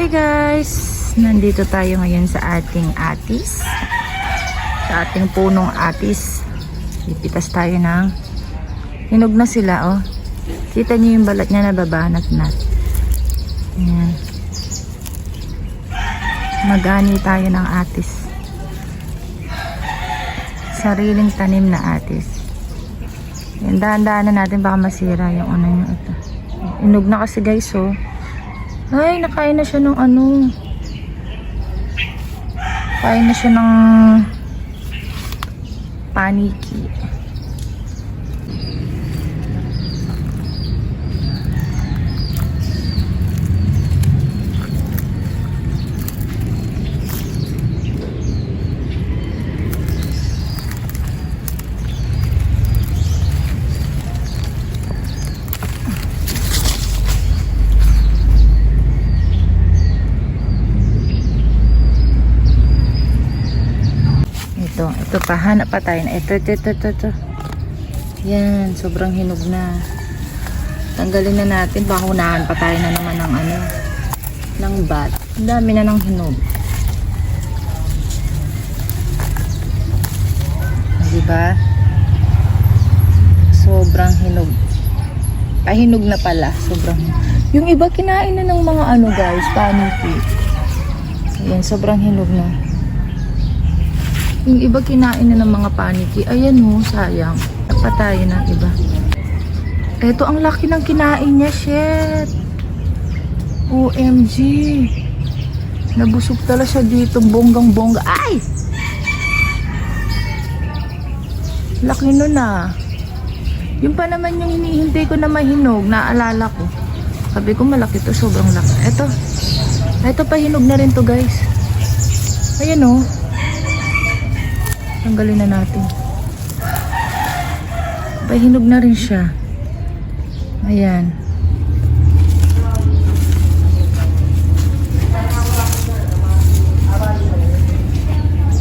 Hi guys! Nandito tayo ngayon sa ating atis. Sa ating punong atis. Ipitas tayo ng hinog na sila, oh. Kita niyo yung balat niya, nababanat na. Ayan. Magani tayo ng atis. Sariling tanim na atis. Yan, dahan-dahanan natin baka masira yung ano nyo ito. Hinog na kasi guys, oh. Ay, nakain na siya ng ano. Kain na siya ng paniki. Ito pa, hanap pa tayo na ito. Yan, sobrang hinog na. Tanggalin na natin, baka unahan pa tayo na naman ng ano, ng bat. Ang dami na ng hinog. Diba? Sobrang hinog. Ay, hinog na pala. Sobrang hinog. Yung iba kinain na ng mga ano guys, paniki. Ayan, sobrang hinog na. Yung iba kinain na ng mga paniki. Ayan ho, sayang. Napatayin ng iba. Eto, ang laki ng kinain niya. Shit. OMG. Nabusog tala siya dito. Bonggang-bongga. Ay! Laki nun ah. Yung pa naman yung hinihintay ko na mahinog. Naalala ko. Sabi ko malaki to. Sobrang laki. Eto pa hinog na rin to guys. Ayan oh. Tanggalin na natin. Pahinog na rin siya. Ayan.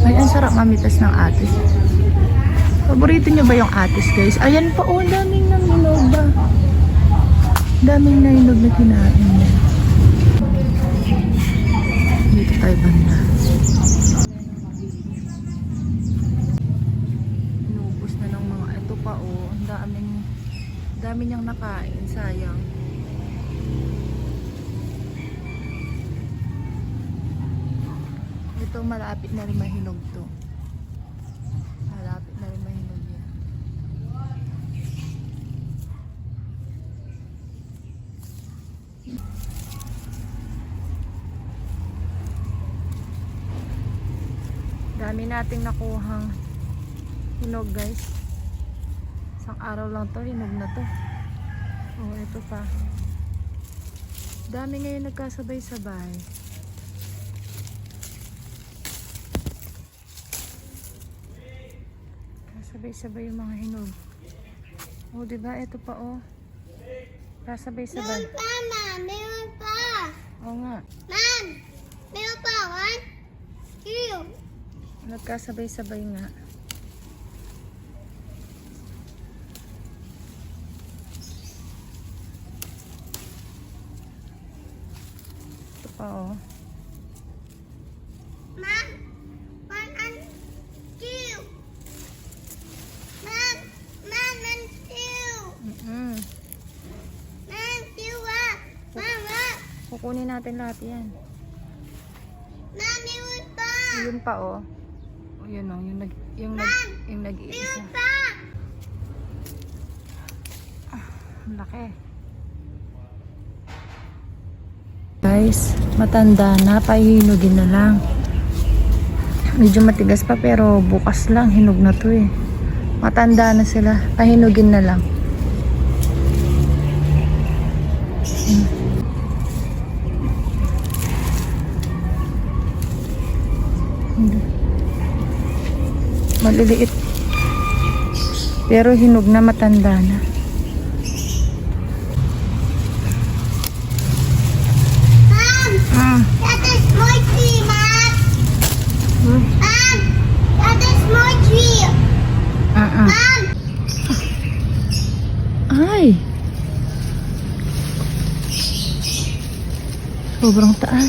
Ay, ang sarap mamitas ng atis. Paborito nyo ba yung atis guys? Ayan pa, oh, daming nang hinog ba? Daming na hinog na kinain niya. Dito tayo banda. Dami niyang nakain, sayang. Ito malapit na rin mahinog to. Malapit na rin mahinog yan. Dami nating nakuhang hinog guys. Isang araw lang to, hinog na to. Oh, ito pa. Dami ngayon nagkasabay-sabay. Kasabay-sabay yung mga hinog. Oh, diba? Ito pa, oh. Kasabay-sabay. Meron pa, Ma. Meron pa. Oo nga. Ma'am, meron pa. 1, 2. Nagkasabay-sabay nga. Oo. Ma'am, 1 and 2. Ma'am, 1 and 2. Ma'am, 2 ah. Mama. Kukunin natin lahat yan. Ma'am, meron pa. Yun pa, oh. Oh, yun oh. Yung nag-iisa. Meron pa. Ang laki. Guys, matanda na, pahihinugin na lang. Medyo matigas pa pero bukas lang, hinog na to eh. Matanda na sila, pahinugin na lang. Maliliit. Pero hinog na, matanda na. That is my tree, Mom. Mom, that is my tree. Mom. Ay. Sobrang taas.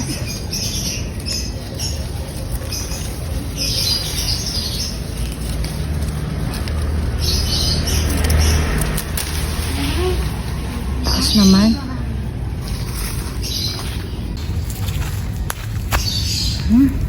Taas naman. Hmm.